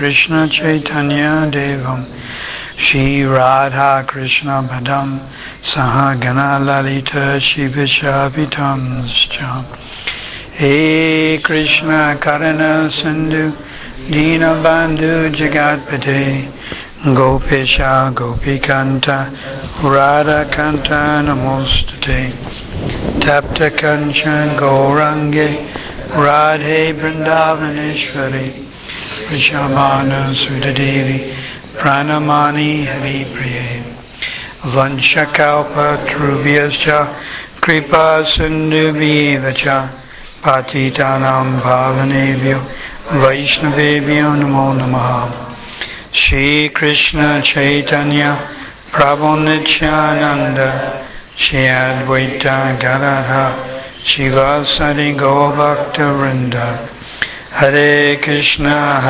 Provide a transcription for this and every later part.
Krishna Chaitanya Devam Shri Radha Krishna Padam Saha Gana Lalita Shivishavitam Scha He Krishna Karana Sindhu Dina Bandhu Jagatpate Gopesha Gopikanta Radha Kanta Namostate Tapta Kanchan Gaurange Radhe Vrindavaneshwari Vrishabhana Sudadevi Pranamani Hari Priye Vanshakalpa Trubhyascha Kripa Sindhubhivacha Patitanam Bhavanebhyo Vaishnavebhyo Namo Namaha Shri Krishna Chaitanya Prabhu Nityananda Shri Advaita Gadadha Shivasari Govakta Vrinda Hare Krishna,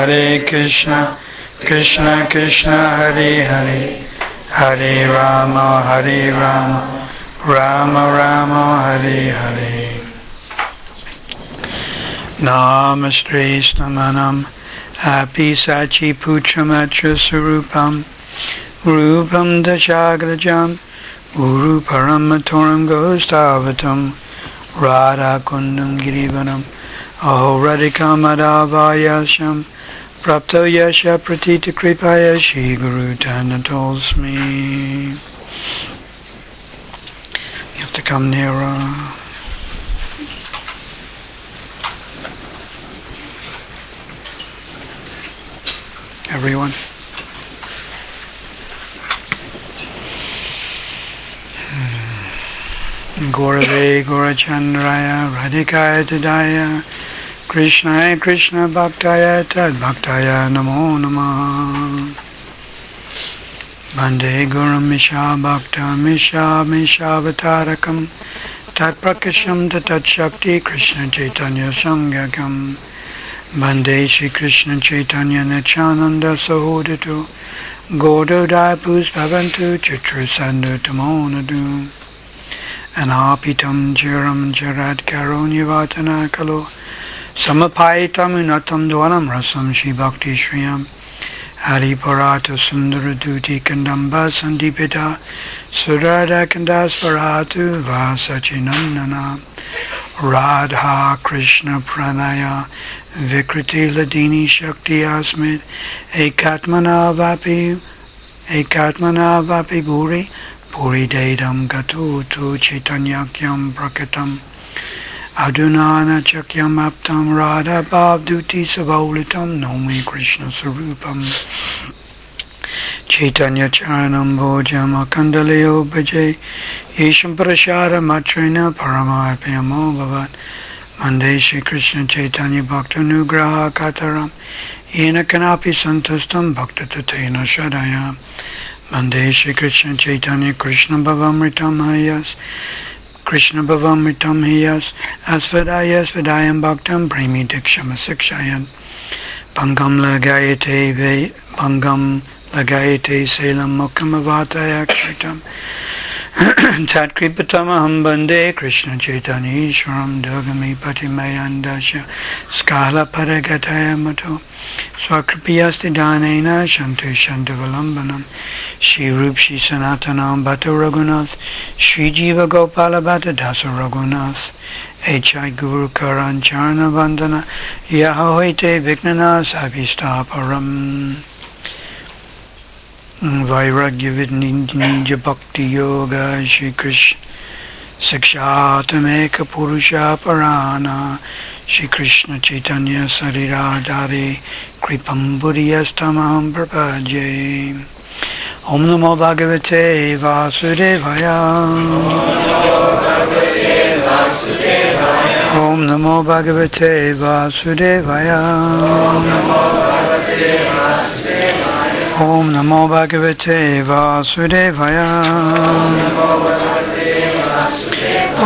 Krishna Krishna, Hare Hare, Hare Rama, Rama Rama, Hare Hare. Namaste Stamanam, Happy Sachi Putramatra Surupam, Rupam Dashagrajam, Guru Paramatoram Gostavatam, Radha Kundam Girivanam, Aho Radhika Madhavayasham Prapto Yasha Pratita Kripaya Shri Guru Tanatosmi. You have to come nearer. Everyone. Gaurave Gaurachandraya Radhikaya Tadaya Krishna Krishna Bhaktaya Tad Bhaktaya Namo Namah Bande Gurum Misha Bhakta Misha Vatarakam Tat Prakasham Tat Shakti Krishna Chaitanya Sangyakam Bande Shri Krishna Chaitanya Nityananda Sahodatu Gododaya Bhavantu Chitra Sandhu Tamonadu Anapitam Jiram Jarat Karunyavatana Kalo Samapaitam Unatam Dwaram Rasam Shri Bhakti Shriyam Hari Parata Sundara Duti Kandamba Sandipita Surada Kandas Paratu Vasachinandana Radha Krishna Pranaya Vikriti Ladini Shakti Asmit Ekatmana Vapi Bhuri Puri Dedam Gatu Tu Chaitanyakyam Prakatam Adunana Chakyam Aptam Radha Bhavduti Savaulitam Nomi Krishna Sarupam Chaitanya Charanam Bhojam Akandaleo Bhaje Yesham Parashara Matrina Paramapyamo Bhavat Mande Shri Krishna Chaitanya Bhakta Nugraha Kataram Yena Kanapi Santustam Bhakta Tatena Shadaya Mande Shri Krishna Chaitanya Krishna Bhavamritam Hayas Krishna Bhavamritam Hayas Asvadayam Bhaktam Premi Dikshama Sikshayan Bhangam Lagayate Selam Mukham Avataya Kshitam Tat Kripatamaham Bande Krishna Chaitanya Ishwaram Dogami Patimayandasya Skala Paragataya Mato Swakripiyasti Danena Shantu Shantuvalambanam Shri Rup Shri Sanatanam Bhatta Raghunath Shri Jiva Gopala Bhatta Dasa Raghunath H.I. Guru Karan Charana Vandana Yahoite Vignana Savistaparam Vairagya Vidnija Bhakti Yoga Shri Krishna Sikshatameka Purusha Parana Shri Krishna Chaitanya Sariradhare Kripam Buddhiyastamaham Prapaje Om Namo Bhagavate Vasudevaya Om Namo Bhagavate Vasudevaya Om Namo Bhagavate Vasudevaya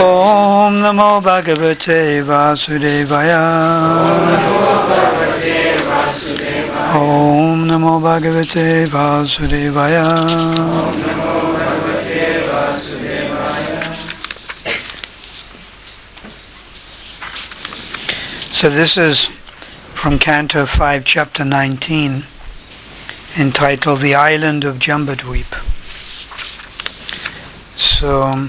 Om Namo Bhagavate Vasudevaya Om Namo Bhagavate Vasudevaya So this is from Canto 5, Chapter 19. entitled The Island of Jambudweep. So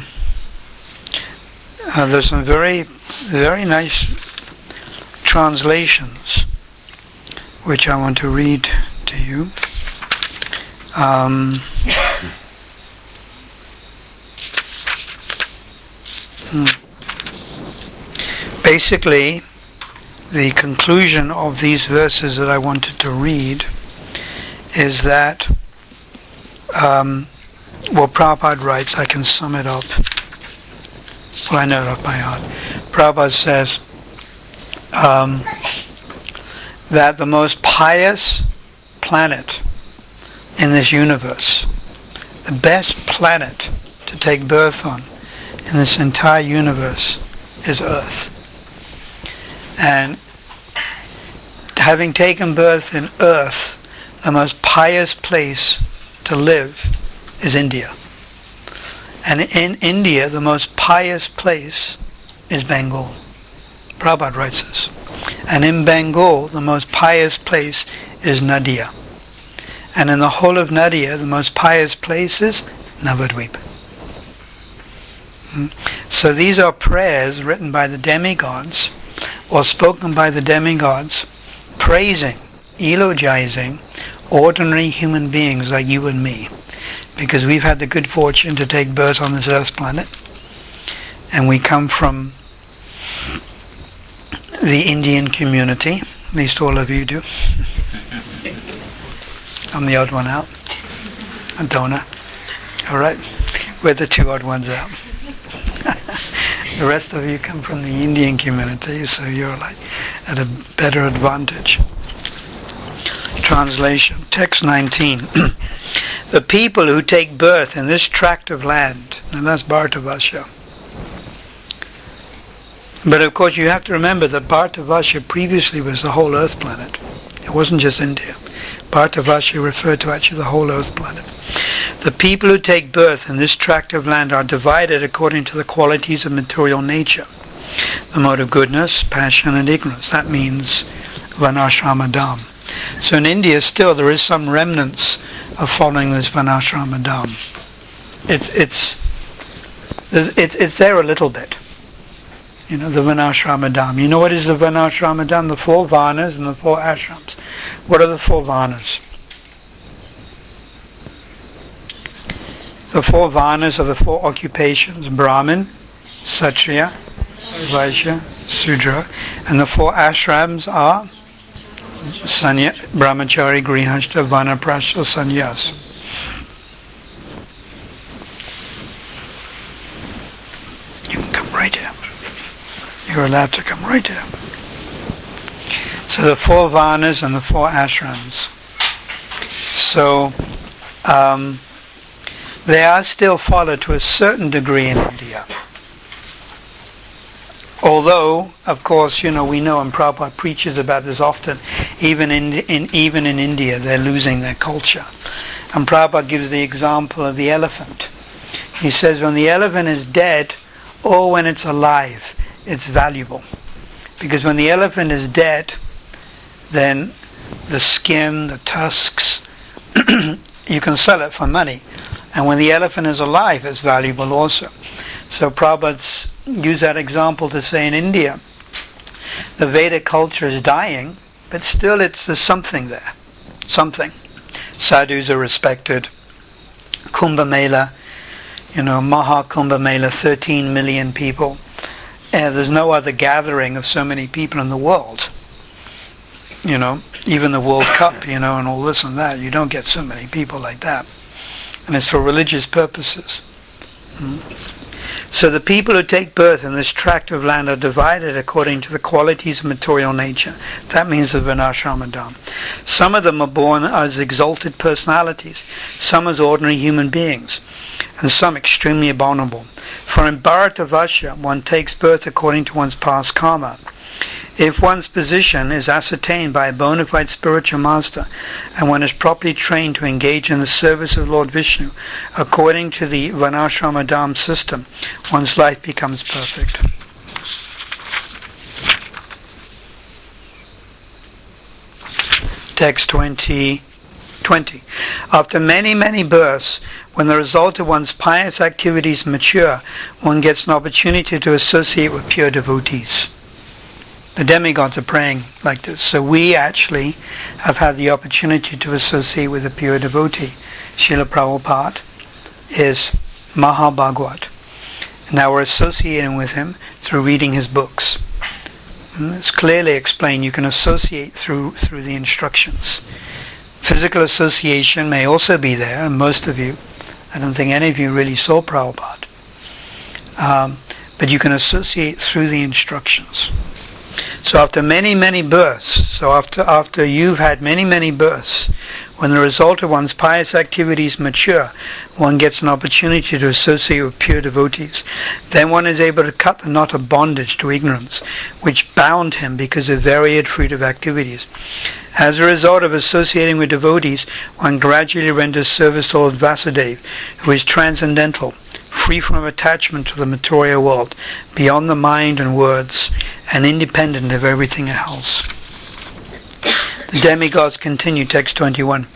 there's some very, very nice translations which I want to read to you. Basically, the conclusion of these verses that I wanted to read is that, Prabhupada writes, I can sum it up. Well, I know it off by heart. Prabhupada says that the most pious planet in this universe, the best planet to take birth on in this entire universe, is Earth. And having taken birth in Earth, the most pious place to live is India. And in India, the most pious place is Bengal. Prabhupada writes this. And in Bengal, the most pious place is Nadia. And in the whole of Nadia, the most pious place is Navadvip. So these are prayers written by the demigods, or spoken by the demigods, praising, eulogizing ordinary human beings like you and me, because we've had the good fortune to take birth on this earth planet, and we come from the Indian community, at least all of you do. I'm the odd one out, Adona. Alright, we're the two odd ones out. The rest of you come from the Indian community, so you're like at a better advantage. Translation, text 19. The people who take birth in this tract of land, and that's Bhartavasha. But of course you have to remember that Bhartavasha previously was the whole earth planet. It wasn't just India. Partha referred to actually the whole earth planet. The people who take birth in this tract of land are divided according to the qualities of material nature. The mode of goodness, passion and ignorance. That means Varnashrama Dham. So in India still there is some remnants of following this Varnashrama Dham. It's there a little bit. You know, the Varnashrama Dham. You know what is the Varnashrama Dham? The 4 Varnas and the 4 ashrams. What are the 4 Varnas? The 4 Varnas are the 4 occupations: Brahmin, Kshatriya, Vaishya, Sudra. And the 4 ashrams are Brahmachari, Grihastha, Vanaprastha, Sannyas. You can come right here. You're allowed to come right here. So the 4 Varnas and the 4 ashrams. So they are still followed to a certain degree in India. Although, of course, you know, we know, and Prabhupada preaches about this often, even in India, they're losing their culture. And Prabhupada gives the example of the elephant. He says when the elephant is dead, or when it's alive, it's valuable. Because when the elephant is dead, then the skin, the tusks, you can sell it for money. And when the elephant is alive, it's valuable also. So Prabhupada used that example to say in India, the Vedic culture is dying, but still there's something there. Something. Sadhus are respected. Kumbh Mela, Maha Kumbh Mela, 13 million people. There's no other gathering of so many people in the world. Even the World Cup, and all this and that, you don't get so many people like that. And it's for religious purposes. So the people who take birth in this tract of land are divided according to the qualities of material nature. That means the Varnashrama Dham. Some of them are born as exalted personalities, some as ordinary human beings, and some extremely abominable. For in Bharatavasya, one takes birth according to one's past karma. If one's position is ascertained by a bona fide spiritual master, and one is properly trained to engage in the service of Lord Vishnu, according to the Varnashrama Dham system, one's life becomes perfect. Text 20. 20. After many, many births, when the result of one's pious activities mature, one gets an opportunity to associate with pure devotees. The demigods are praying like this. So we actually have had the opportunity to associate with a pure devotee. Srila Prabhupada is Mahabhagavad. Now we're associating with him through reading his books. It's clearly explained you can associate through the instructions. Physical association may also be there, and most of you, I don't think any of you really saw Prabhupada. But you can associate through the instructions. So after many, many births, after you've had many, many births, when the result of one's pious activities mature, one gets an opportunity to associate with pure devotees. Then one is able to cut the knot of bondage to ignorance, which bound him because of varied fruitive activities. As a result of associating with devotees, one gradually renders service to Lord Vasudeva, who is transcendental, free from attachment to the material world, beyond the mind and words, and independent of everything else. The demigods continue, text 21.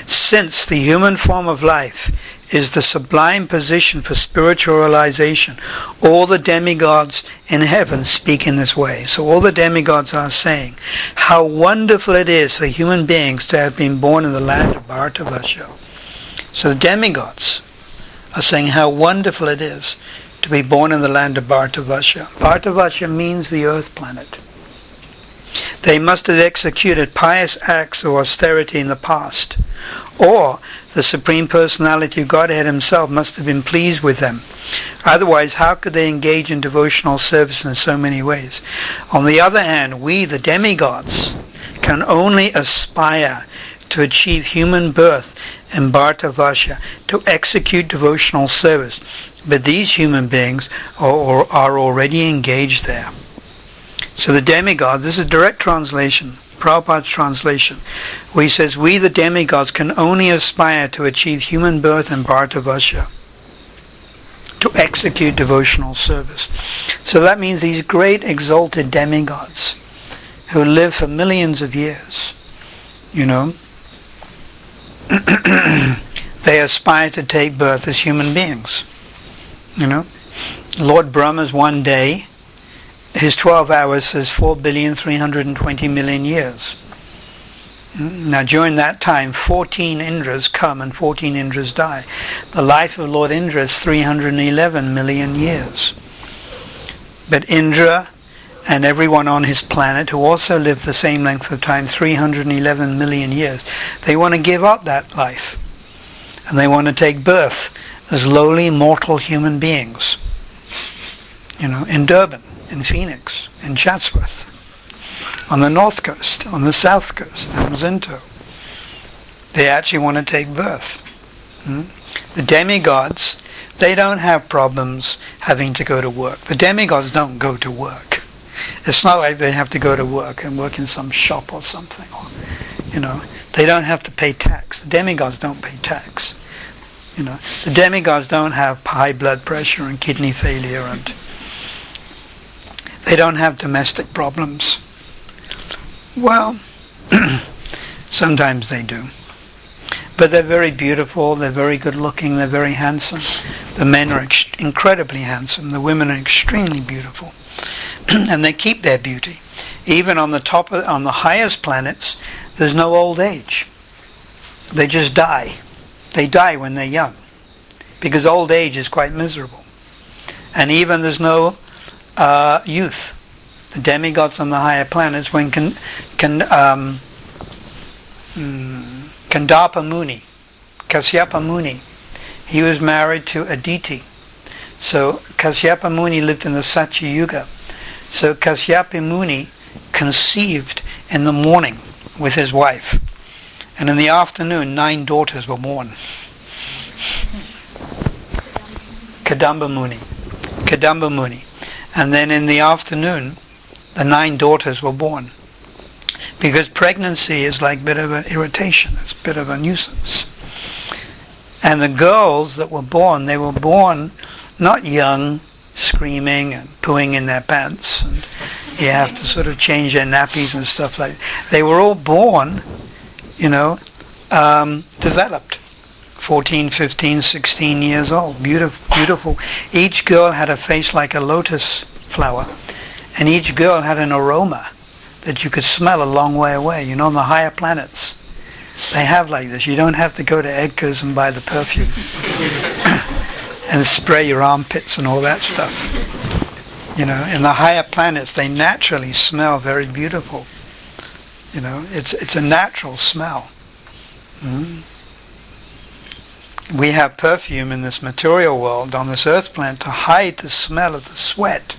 Since the human form of life is the sublime position for spiritual realization, all the demigods in heaven speak in this way. So all the demigods are saying how wonderful it is for human beings to have been born in the land of Bharatavarsha. So the demigods are saying how wonderful it is to be born in the land of Bharatavarsha. Bharatavarsha means the earth planet. They must have executed pious acts of austerity in the past, or the Supreme Personality of Godhead himself must have been pleased with them. Otherwise, how could they engage in devotional service in so many ways? On the other hand, we, the demigods, can only aspire to achieve human birth in Bharatavarsha, to execute devotional service. But these human beings are already engaged there. So the demigod, this is a direct translation, Prabhupada's translation, where he says, we the demigods can only aspire to achieve human birth in Bharatavarsha, to execute devotional service. So that means these great exalted demigods who live for millions of years, they aspire to take birth as human beings. Lord Brahma's one day, his 12 hours is 4,320,000,000 years. Now during that time, 14 Indras come and 14 Indras die. The life of Lord Indra is 311 million years. But Indra and everyone on his planet who also live the same length of time, 311 million years, they want to give up that life. And they want to take birth as lowly mortal human beings. In Durban, in Phoenix, in Chatsworth, on the north coast, on the south coast, in Zinto. They actually want to take birth. The demigods, they don't have problems having to go to work. The demigods don't go to work. It's not like they have to go to work and work in some shop or something. They don't have to pay tax. The demigods don't pay tax. The demigods don't have high blood pressure and kidney failure, and they don't have domestic problems. Well, sometimes they do. But they're very beautiful, they're very good looking, they're very handsome. The men are incredibly handsome, the women are extremely beautiful. And they keep their beauty. Even on the highest planets, there's no old age. They just die. They die when they're young. Because old age is quite miserable. And even there's no youth. The demigods on the higher planets, when Kandapa Muni, Kasyapa Muni, he was married to Aditi. So Kasyapa Muni lived in the Satya Yuga. So Kasyapa Muni conceived in the morning with his wife. And in the afternoon, 9 daughters were born. Kadamba Muni. And then in the afternoon, the 9 daughters were born. Because pregnancy is like a bit of an irritation. It's a bit of a nuisance. And the girls that were born, they were born not young, screaming and pooing in their pants. And you have to sort of change their nappies and stuff like that. They were all born, developed. 14, 15, 16 years old. Beautiful. Each girl had a face like a lotus flower. And each girl had an aroma that you could smell a long way away. On the higher planets, they have like this. You don't have to go to Edgar's and buy the perfume and spray your armpits and all that stuff. In the higher planets, they naturally smell very beautiful. It's a natural smell. We have perfume in this material world, on this earth planet, to hide the smell of the sweat.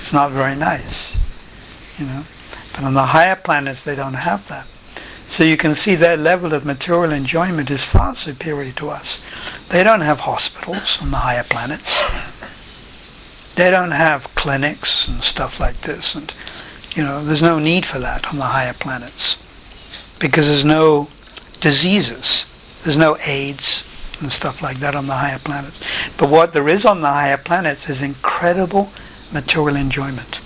It's not very nice, But on the higher planets, they don't have that. So you can see their level of material enjoyment is far superior to us. They don't have hospitals on the higher planets. They don't have clinics and stuff like this. And, there's no need for that on the higher planets. Because there's no diseases. There's no AIDS and stuff like that on the higher planets. But what there is on the higher planets is incredible material enjoyment.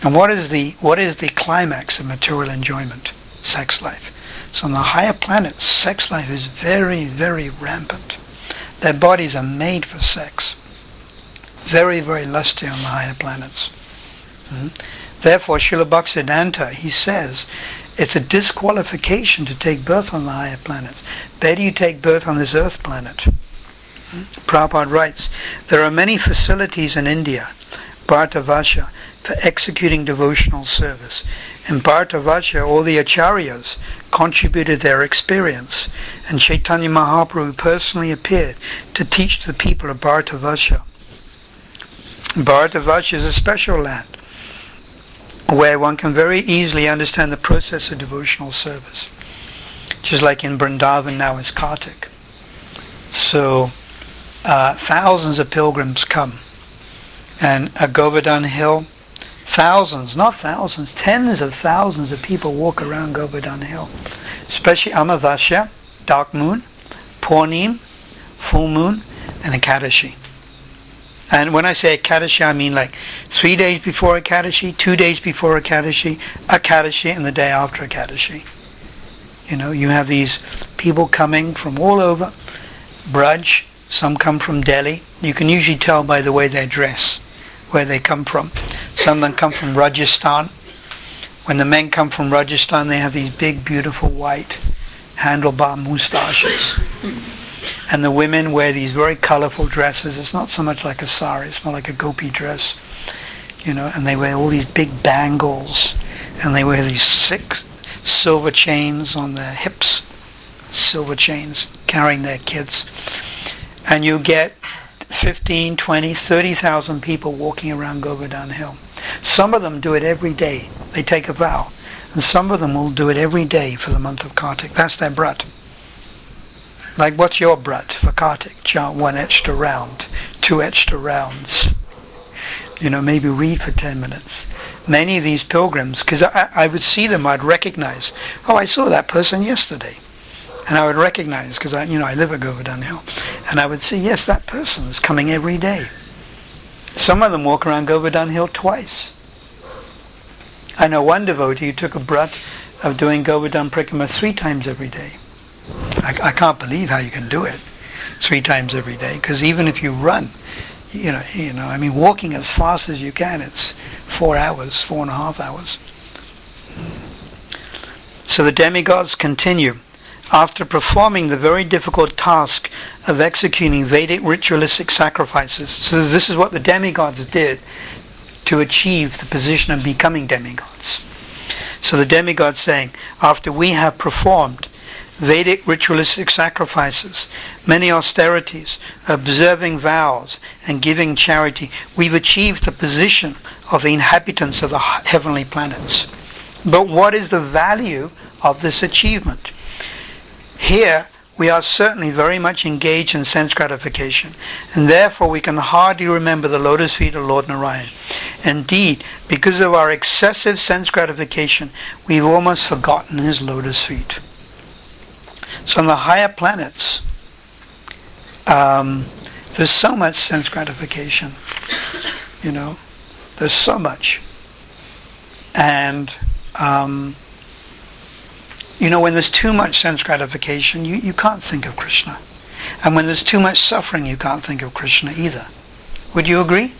And what is the climax of material enjoyment? Sex life. So on the higher planets, sex life is very, very rampant. Their bodies are made for sex. Very, very lusty on the higher planets. Therefore, Srila Bhaktisiddhanta, he says, it's a disqualification to take birth on the higher planets. Better you take birth on this earth planet. Prabhupada writes, there are many facilities in India, Bhartavasha, for executing devotional service. In Bhartavasha, all the acharyas contributed their experience, and Chaitanya Mahaprabhu personally appeared to teach the people of Bhartavasha. Bhartavasha is a special land where one can very easily understand the process of devotional service. Just like in Vrindavan now is Kartik. So thousands of pilgrims come. And at Govardhan Hill, thousands, not thousands, tens of thousands of people walk around Govardhan Hill. Especially Amavasya, dark moon, Purnim, full moon, and Ekadashi. And when I say Ekadashi, I mean like 3 days before Ekadashi, 2 days before Ekadashi, and the day after Ekadashi. You have these people coming from all over, Braj, some come from Delhi. You can usually tell by the way they dress where they come from. Some of them come from Rajasthan. When the men come from Rajasthan, they have these big, beautiful white handlebar moustaches. And the women wear these very colorful dresses. It's not so much like a sari, it's more like a gopi dress. And they wear all these big bangles. And they wear these 6 silver chains on their hips. Silver chains, carrying their kids. And you get 15, 20, 30,000 people walking around Govardhan Hill. Some of them do it every day. They take a vow. And some of them will do it every day for the month of Kartik. That's their brat. Like, what's your brat for Kartik? Chant 1 extra round, 2 extra rounds. Maybe read for 10 minutes. Many of these pilgrims, because I would see them, I'd recognize, I saw that person yesterday. And I would recognize, because I live at Govardhan Hill. And I would see, yes, that person is coming every day. Some of them walk around Govardhan Hill twice. I know one devotee who took a brat of doing Govardhan Parikrama 3 times every day. I can't believe how you can do it 3 times every day, because even if you run, walking as fast as you can, it's 4 hours, 4.5 hours. So the demigods continue. After performing the very difficult task of executing Vedic ritualistic sacrifices, so this is what the demigods did to achieve the position of becoming demigods. So the demigods saying, after we have performed Vedic ritualistic sacrifices, many austerities, observing vows, and giving charity, we've achieved the position of the inhabitants of the heavenly planets. But what is the value of this achievement? Here, we are certainly very much engaged in sense gratification, and therefore we can hardly remember the lotus feet of Lord Narayan. Indeed, because of our excessive sense gratification, we've almost forgotten his lotus feet. So on the higher planets, there's so much sense gratification, there's so much. And when there's too much sense gratification, you can't think of Krishna. And when there's too much suffering, you can't think of Krishna either. Would you agree?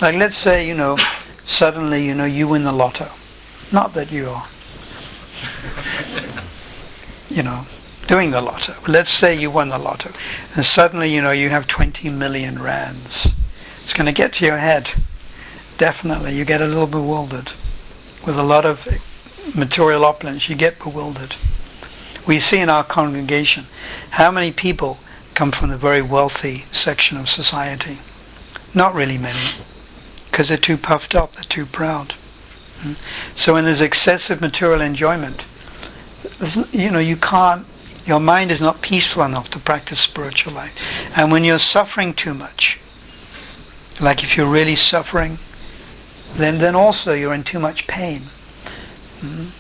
Like, let's say, suddenly, you win the lotto. Not that you are, doing the lotto. Let's say you won the lotto. And suddenly, you have 20 million rands. It's going to get to your head. Definitely. You get a little bewildered. With a lot of material opulence, you get bewildered. We see in our congregation how many people come from the very wealthy section of society. Not really many, because they're too puffed up, they're too proud. So when there's excessive material enjoyment, you can't, your mind is not peaceful enough to practice spiritual life. And when you're suffering too much, like if you're really suffering, then also you're in too much pain.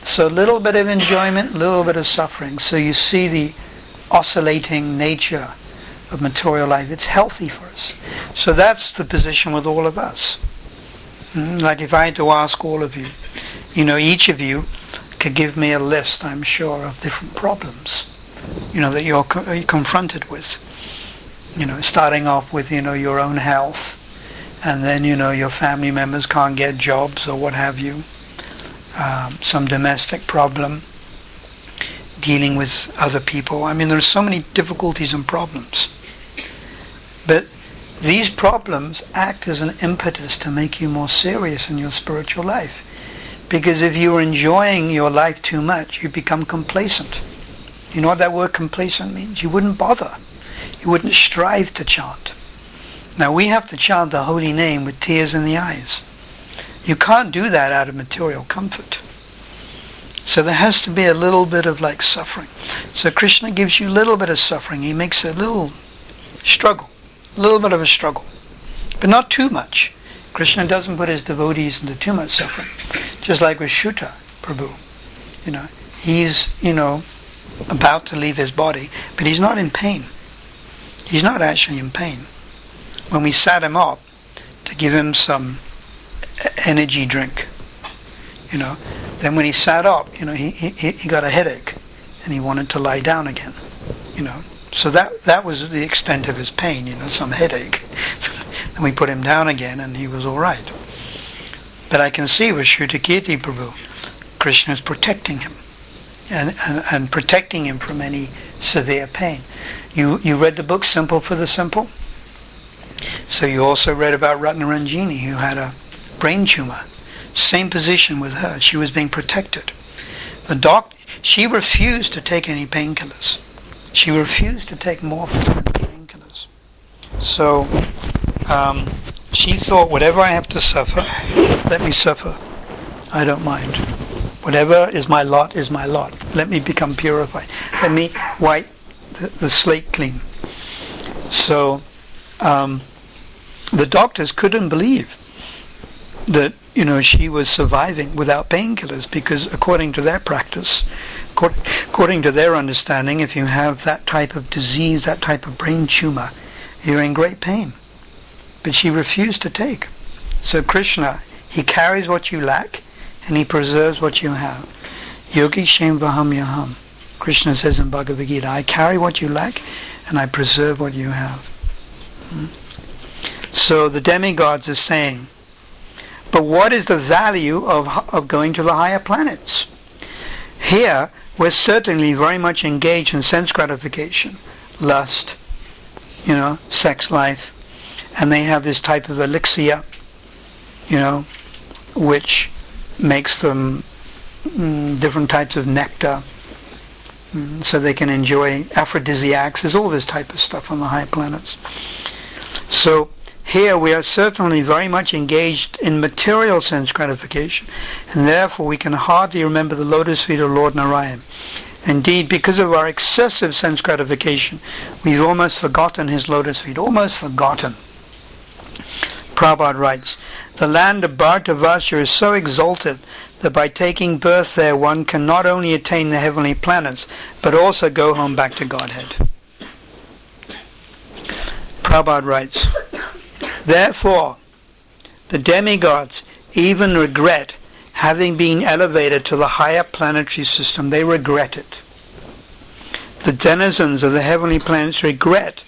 So a little bit of enjoyment, a little bit of suffering. So you see the oscillating nature of material life. It's healthy for us. So that's the position with all of us. Like if I had to ask all of you, each of you could give me a list, I'm sure, of different problems, that you're confronted with. Starting off with, your own health, and then, your family members can't get jobs or what have you. Some domestic problem, dealing with other people. I mean, there's so many difficulties and problems. But these problems act as an impetus to make you more serious in your spiritual life. Because if you're enjoying your life too much, you become complacent. You know what that word complacent means? You wouldn't bother. You wouldn't strive to chant. Now we have to chant the holy name with tears in the eyes. You can't do that out of material comfort. So there has to be a little bit of suffering. So Krishna gives you a little bit of suffering. He makes a little struggle, a little bit of a struggle, but not too much. Krishna doesn't put his devotees into too much suffering. Just like with Shuta Prabhu. He's, about to leave his body, but he's not in pain. He's not actually in pain. When we sat him up to give him some energy drink, then when he sat up, he got a headache and he wanted to lie down again, so that was the extent of his pain, some headache. Then we put him down again and he was all right. But I can see with Shrutakirti Prabhu, Krishna is protecting him and protecting him from any severe pain. You read the book Simple for the Simple? So you also read about Ratnaranjini, who had a brain tumor. Same position with her. She was being protected. She refused to take any painkillers. She refused to take morphine and painkillers. So she thought, whatever I have to suffer, let me suffer. I don't mind. Whatever is my lot is my lot. Let me become purified. Let me wipe the slate clean. So the doctors couldn't believe that she was surviving without painkillers, because according to their practice, according to their understanding, if you have that type of disease, that type of brain tumor, you're in great pain. But she refused to take. So Krishna, he carries what you lack and he preserves what you have. Yogi Shem Vaham Yaham. Krishna says in Bhagavad Gita, I carry what you lack and I preserve what you have. So the demigods are saying, but what is the value of going to the higher planets? Here, we're certainly very much engaged in sense gratification, lust, sex life, and they have this type of elixir, which makes them different types of nectar, so they can enjoy aphrodisiacs. There's all this type of stuff on the high planets. So here we are certainly very much engaged in material sense gratification, and therefore we can hardly remember the lotus feet of Lord Narayan. Indeed, because of our excessive sense gratification, we've almost forgotten his lotus feet, almost forgotten. Prabhupada writes, the land of Bhartavarsha is so exalted that by taking birth there one can not only attain the heavenly planets, but also go home back to Godhead. Prabhupada writes, therefore, the demigods even regret having been elevated to the higher planetary system, they regret it. The denizens of the heavenly planets regret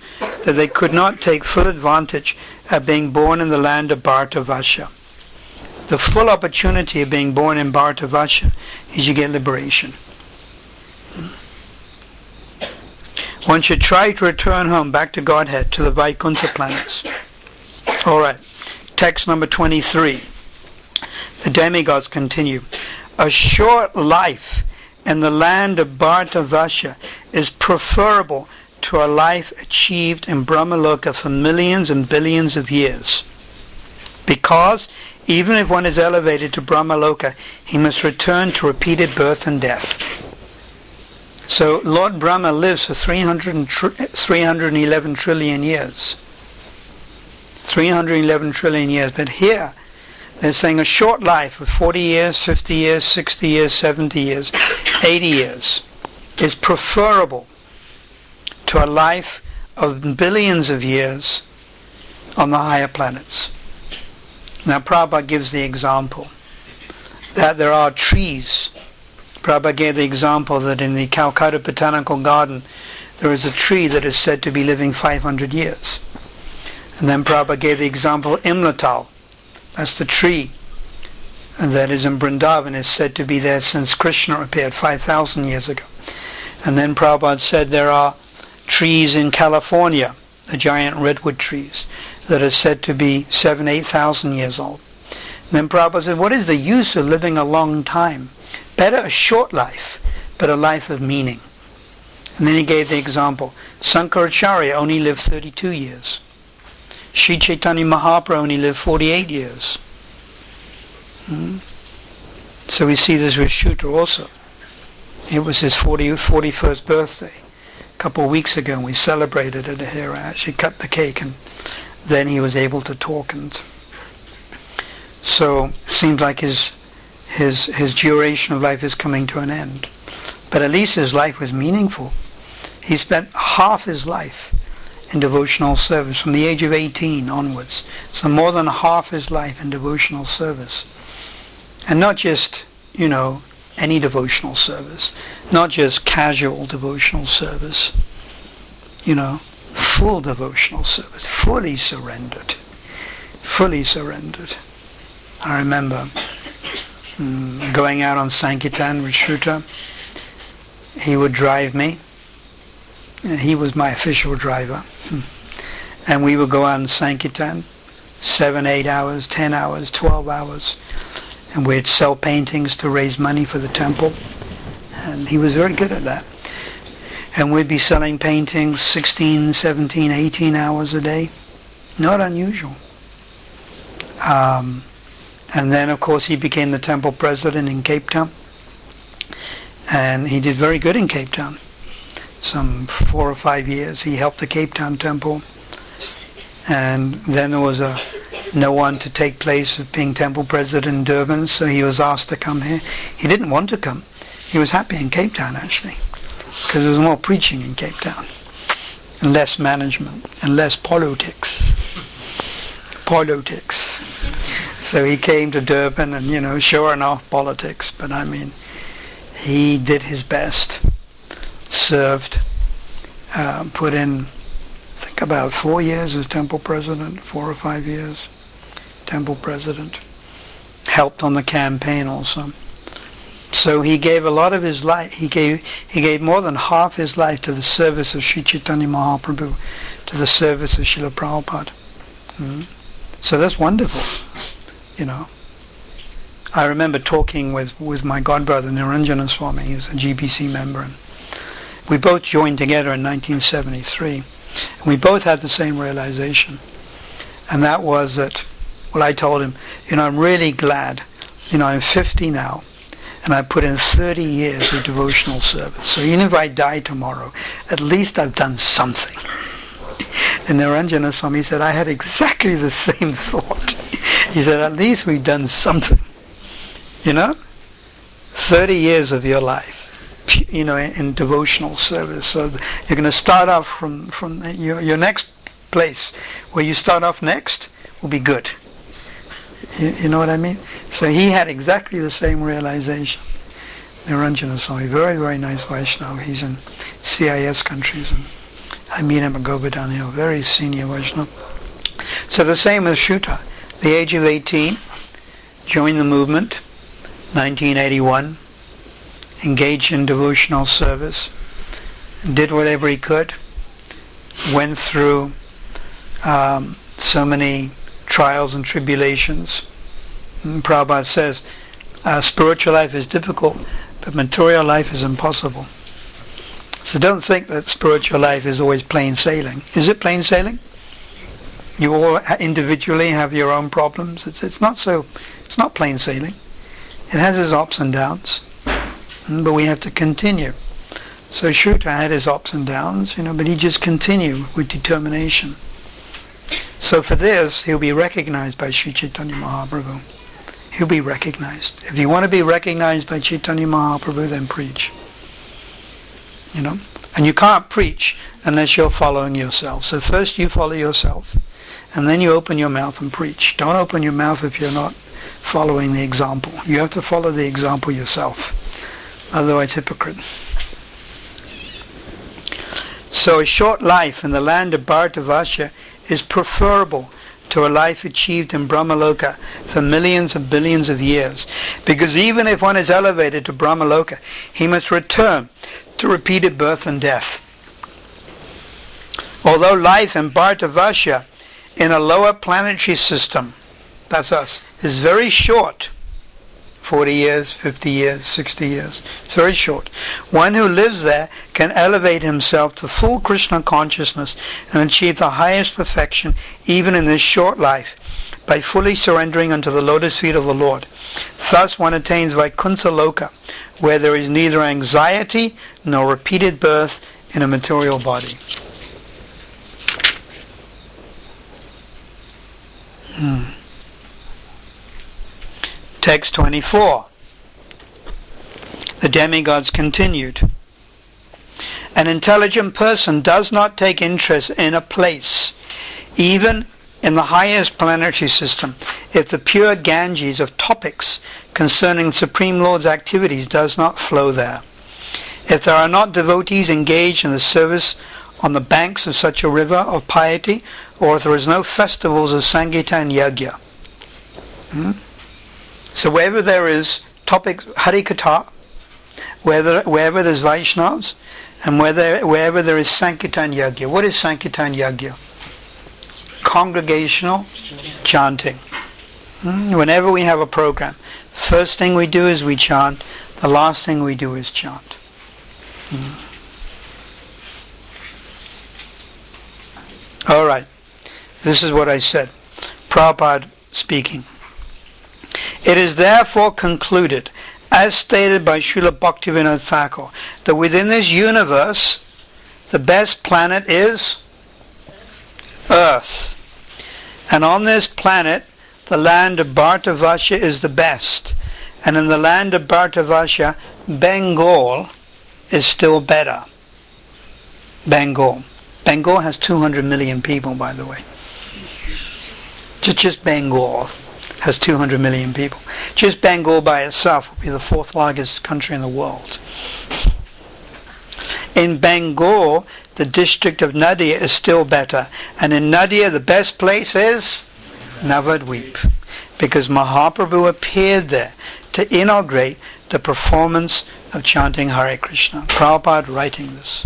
that they could not take full advantage of being born in the land of Bhartavasha. The full opportunity of being born in Bhartavasha is you get liberation. One should try to return home back to Godhead, to the Vaikuntha planets. Alright, text number 23. The demigods continue. A short life in the land of Bhartavasha is preferable to a life achieved in Brahmaloka for millions and billions of years. Because even if one is elevated to Brahmaloka, he must return to repeated birth and death. So Lord Brahma lives for 311 trillion years. 311 trillion years. But here, they're saying a short life of 40 years, 50 years, 60 years, 70 years, 80 years is preferable to a life of billions of years on the higher planets. Now Prabhupada gives the example that there are trees. Prabhupada gave the example that in the Calcutta Botanical Garden there is a tree that is said to be living 500 years. And then Prabhupada gave the example of Imlatal. That's the tree that is in Vrindavan, is said to be there since Krishna appeared 5,000 years ago. And then Prabhupada said there are trees in California, the giant redwood trees, that are said to be 8,000 years old. And then Prabhupada said, what is the use of living a long time? Better a short life, but a life of meaning. And then he gave the example. Sankaracharya only lived 32 years. Sri Chaitanya Mahaprabhu only lived 48 years. So we see this with Shutra also. It was his 41st birthday a couple of weeks ago, and we celebrated it here. I actually cut the cake, and then he was able to talk. And so it seems like his duration of life is coming to an end. But at least his life was meaningful. He spent half his life in devotional service from the age of 18 onwards. So more than half his life in devotional service. And not just, any devotional service. Not just casual devotional service. Full devotional service. Fully surrendered. Fully surrendered. I remember going out on Sankirtan with Shruta. He would drive me. He was my official driver. And we would go out on Sankirtan 7, 8 hours, 10 hours, 12 hours. And we'd sell paintings to raise money for the temple. And he was very good at that. And we'd be selling paintings 16, 17, 18 hours a day. Not unusual. And then, of course, he became the temple president in Cape Town. And he did very good in Cape Town. Some 4 or 5 years he helped the Cape Town temple. And then there was no one to take place of being temple president in Durban, so he was asked to come here. He didn't want to come. He was happy in Cape Town, actually, because there was more preaching in Cape Town, and less management, and less politics. So he came to Durban, and sure enough, politics, but he did his best, served, put in, I think, about 4 years as temple president, 4 or 5 years, temple president, helped on the campaign also. So he gave a lot of his life, he gave more than half his life to the service of Sri Chaitanya Mahaprabhu, to the service of Srila Prabhupada. So that's wonderful, I remember talking with my godbrother Niranjana Swami. He was a GBC member, and we both joined together in 1973, and we both had the same realization, and that was that, I told him, I'm really glad, I'm 50 now, and I put in 30 years of devotional service, so even if I die tomorrow, at least I've done something. And Niranjana Swami said, I had exactly the same thought. He said, at least we've done something. 30 years of your life, in devotional service. So you're going to start off from your next place. Where you start off next will be good. You know what I mean? So he had exactly the same realization. Niranjana Swami, very, very nice Vaishnava. He's in CIS countries, and I meet him at Govardhan Hill, very senior Vaishnava. So the same with Shuta. The age of 18, joined the movement, 1981, engaged in devotional service, did whatever he could, went through so many trials and tribulations. And Prabhupada says, spiritual life is difficult, but material life is impossible. So don't think that spiritual life is always plain sailing. Is it plain sailing? You all individually have your own problems. It's not so. It's not plain sailing. It has its ups and downs, but we have to continue. So Shruta had his ups and downs, but he just continued with determination. So for this, he'll be recognized by Sri Chaitanya Mahaprabhu. He'll be recognized. If you want to be recognized by Chaitanya Mahaprabhu, then preach. And you can't preach unless you're following yourself. So first you follow yourself, and then you open your mouth and preach. Don't open your mouth if you're not following the example. You have to follow the example yourself. Otherwise, hypocrite. So a short life in the land of Bharatavarsha is preferable to a life achieved in Brahmaloka for millions and billions of years. Because even if one is elevated to Brahmaloka, he must return to repeated birth and death. Although life in Bharatavarsha in a lower planetary system, that's us, is very short, 40 years, 50 years, 60 years, it's very short. One who lives there can elevate himself to full Krishna consciousness and achieve the highest perfection even in this short life by fully surrendering unto the lotus feet of the Lord. Thus one attains Vaikuntha Loka, where there is neither anxiety nor repeated birth in a material body. Text 24. The demigods continued. An intelligent person does not take interest in a place, even in the highest planetary system, if the pure Ganges of topics concerning the Supreme Lord's activities does not flow there. If there are not devotees engaged in the service on the banks of such a river of piety, or if there is no festivals of Sankirtan Yagya. So wherever there is topic Harikatha, wherever there's Vaishnavas, and wherever there is Sankirtan Yagya. What is Sankirtan Yagya? Congregational chanting. Whenever we have a program, first thing we do is we chant, the last thing we do is chant. Alright, this is what I said. Prabhupada speaking. It is therefore concluded, as stated by Srila Bhaktivinoda Thakur, that within this universe, the best planet is Earth. And on this planet, the land of Bharatavarsha is the best. And in the land of Bharatavarsha, Bengal is still better. Bengal. Bengal has 200 million people, by the way. Just Bengal has 200 million people. Just Bengal by itself would be the fourth largest country in the world. In Bengal, the district of Nadia is still better. And in Nadia, the best place is Navadvip. Because Mahaprabhu appeared there to inaugurate the performance of chanting Hare Krishna. Prabhupada writing this.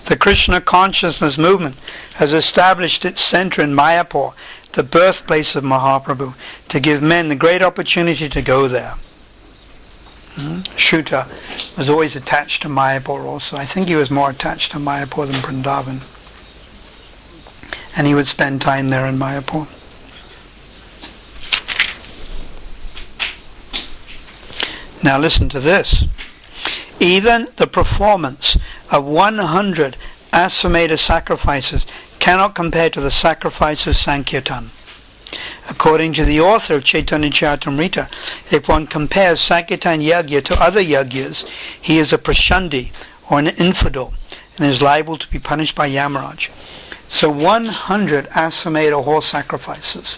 The Krishna consciousness movement has established its center in Mayapur, the birthplace of Mahaprabhu, to give men the great opportunity to go there. Shruta was always attached to Mayapur also. I think he was more attached to Mayapur than Vrindavan. And he would spend time there in Mayapur. Now listen to this. Even the performance of 100 Asvamedha sacrifices cannot compare to the sacrifice of Sankirtan. According to the author of Chaitanya Charitamrita, if one compares Sankirtan Yagya to other Yagyas, he is a prashandi, or an infidel, and is liable to be punished by Yamaraj. So 100 Aswamedha horse sacrifices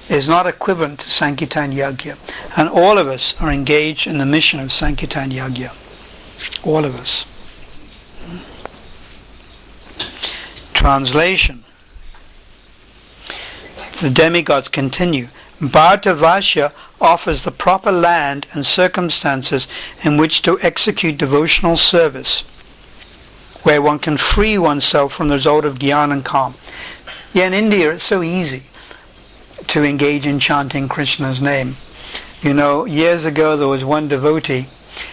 is not equivalent to Sankirtan Yagya. And all of us are engaged in the mission of Sankirtan Yagya. All of us. Translation. The demigods continue. Bhartavasya offers the proper land and circumstances in which to execute devotional service, where one can free oneself from the result of jnana and calm. Yeah, in India it's so easy to engage in chanting Krishna's name. You know, years ago there was one devotee,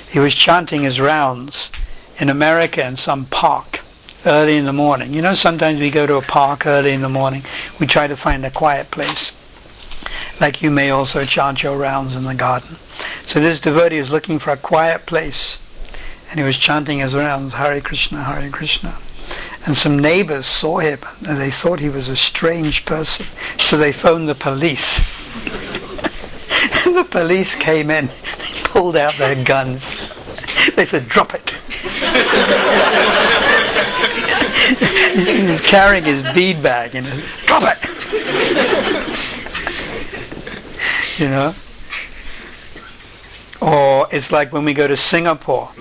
he was chanting his rounds in America in some park early in the morning. You know, sometimes we go to a park early in the morning, we try to find a quiet place. Like you may also chant your rounds in the garden. So this devotee was looking for a quiet place, and he was chanting his rounds, Hare Krishna, Hare Krishna. And some neighbors saw him, and they thought he was a strange person. So they phoned the police. And the police came in, they pulled out their guns. They said, drop it. He's carrying his bead bag, you know, drop it. You know? Or it's like when we go to Singapore.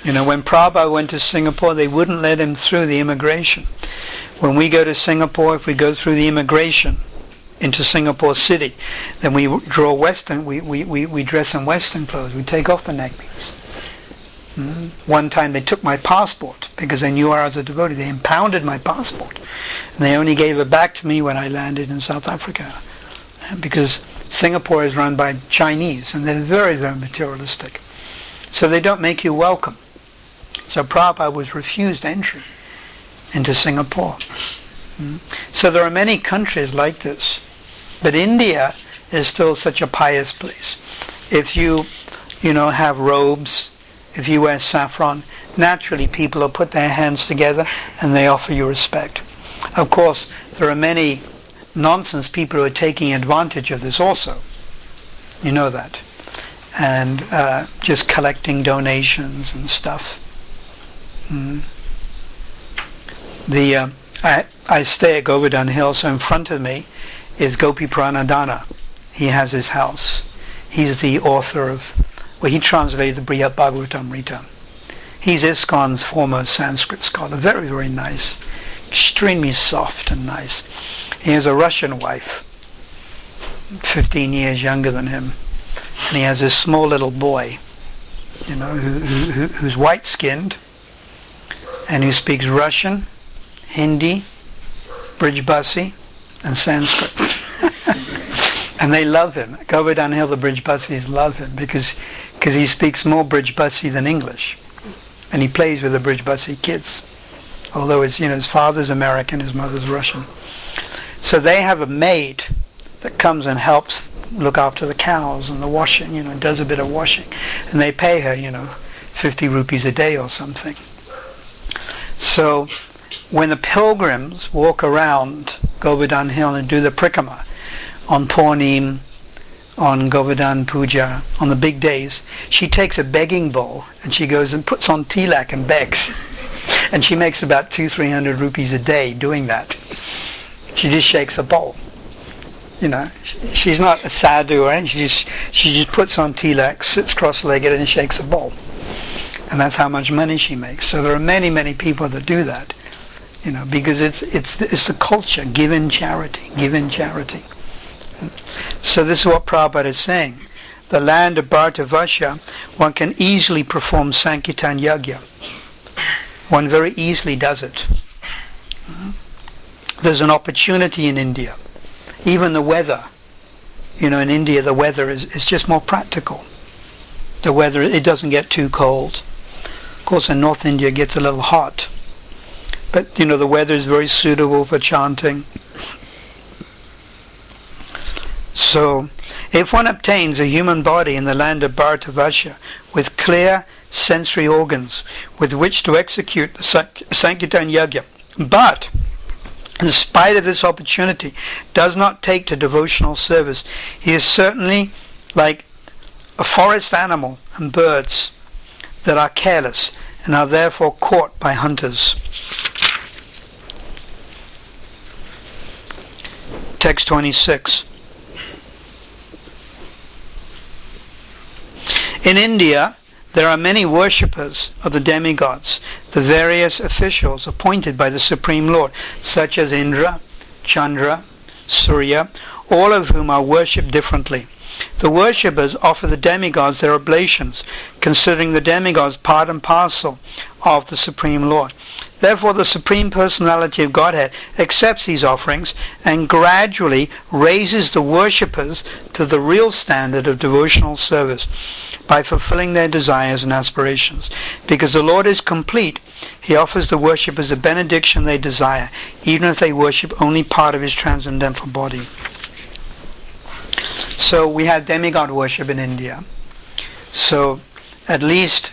You know, when Prabhupada went to Singapore, they wouldn't let him through the immigration. When we go to Singapore, if we go through the immigration into Singapore City, then we draw Western, we dress in Western clothes. We take off the neckpiece. One time they took my passport because they knew I was a devotee. They impounded my passport. And they only gave it back to me when I landed in South Africa. Because Singapore is run by Chinese, and they're very, very materialistic. So they don't make you welcome. So Prabhupada was refused entry into Singapore. So there are many countries like this. But India is still such a pious place. If you have robes, if you wear saffron, naturally people will put their hands together and they offer you respect. Of course, there are many nonsense people who are taking advantage of this also. You know that. And just collecting donations and stuff. I stay at Govardhan Hill, so in front of me is Gopi Pranadana. He has his house. He's the author of, he translated the Brihad Bhagavatamrita. He's ISKCON's foremost Sanskrit scholar. Very, very nice. Extremely soft and nice. He has a Russian wife, 15 years younger than him. And he has this small little boy, who's white-skinned and who speaks Russian, Hindi, Brijbasi, and Sanskrit. And they love him. Govardhan Hill, the Brijbasis love him because he speaks more Brijbasi than English. And he plays with the Brijbasi kids. Although his father's American, his mother's Russian. So they have a maid that comes and helps look after the cows and the washing, does a bit of washing. And they pay her, 50 rupees a day or something. So when the pilgrims walk around Govardhan Hill and do the Prikrama on Purnim, on Govardhan Puja, on the big days, she takes a begging bowl and she goes and puts on tilak and begs. And she makes about 200-300 rupees a day doing that. She just shakes a bowl. She's not a sadhu or anything. She just puts on tilak, sits cross-legged and shakes a bowl. And that's how much money she makes. So there are many, many people that do that. Because it's the culture, give in charity, give in charity. So this is what Prabhupada is saying. The land of Bhartavasya, one can easily perform Sankirtan Yagya. One very easily does it. There's an opportunity in India. Even the weather. In India the weather is just more practical. The weather, it doesn't get too cold. Of course in North India it gets a little hot. But the weather is very suitable for chanting. So, if one obtains a human body in the land of Bhartavasya with clear sensory organs with which to execute the Sankirtan Yagya, but in spite of this opportunity does not take to devotional service, he is certainly like a forest animal and birds that are careless and are therefore caught by hunters. Text 26. In India, there are many worshippers of the demigods, the various officials appointed by the Supreme Lord, such as Indra, Chandra, Surya, all of whom are worshipped differently. The worshippers offer the demigods their oblations, considering the demigods part and parcel of the Supreme Lord. Therefore, the Supreme Personality of Godhead accepts these offerings and gradually raises the worshippers to the real standard of devotional service by fulfilling their desires and aspirations. Because the Lord is complete, He offers the worshippers the benediction they desire, even if they worship only part of His transcendental body. So we have demigod worship in India. So at least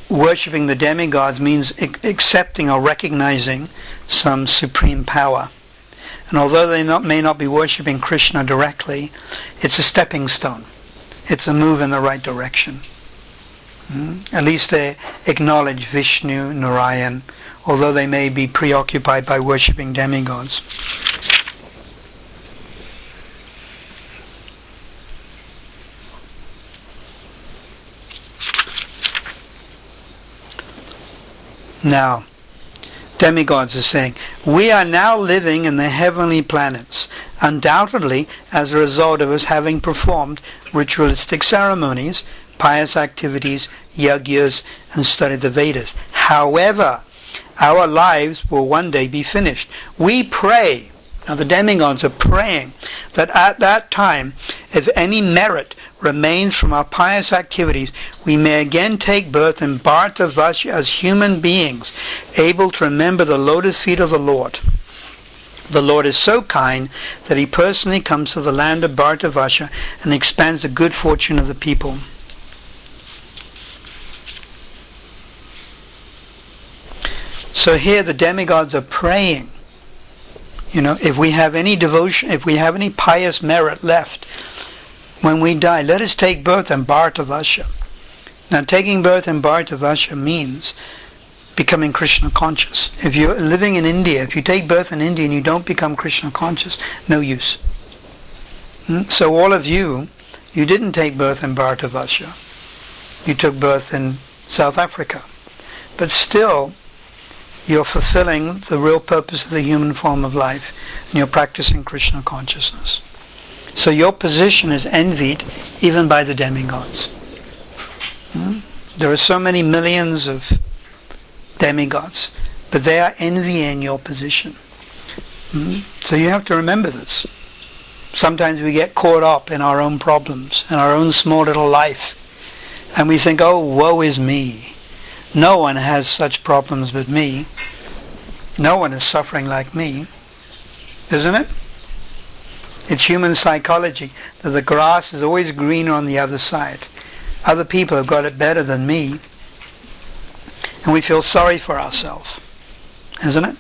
worshipping the demigods means accepting or recognizing some supreme power. And although they may not be worshipping Krishna directly, it's a stepping stone. It's a move in the right direction. At least they acknowledge Vishnu, Narayan, although they may be preoccupied by worshipping demigods. Now, demigods are saying, we are now living in the heavenly planets, undoubtedly as a result of us having performed ritualistic ceremonies, pious activities, yagyas, and studied the Vedas. However, our lives will one day be finished. We pray, now the demigods are praying, that at that time, if any merit remains from our pious activities, we may again take birth in Bhartavasha as human beings, able to remember the lotus feet of the Lord. The Lord is so kind that He personally comes to the land of Bhartavasha and expands the good fortune of the people. So here the demigods are praying, if we have any devotion, if we have any pious merit left, when we die, let us take birth in Bhartavasha. Now, taking birth in Bhartavasha means becoming Krishna conscious. If you're living in India, if you take birth in India and you don't become Krishna conscious, no use. So all of you didn't take birth in Bhartavasha. You took birth in South Africa. But still, you're fulfilling the real purpose of the human form of life, and you're practicing Krishna consciousness. So your position is envied even by the demigods. There are so many millions of demigods, but they are envying your position. So you have to remember this. Sometimes we get caught up in our own problems, in our own small little life, and we think, oh, woe is me. No one has such problems but me. No one is suffering like me. Isn't it? It's human psychology that the grass is always greener on the other side. Other people have got it better than me. And we feel sorry for ourselves. Isn't it?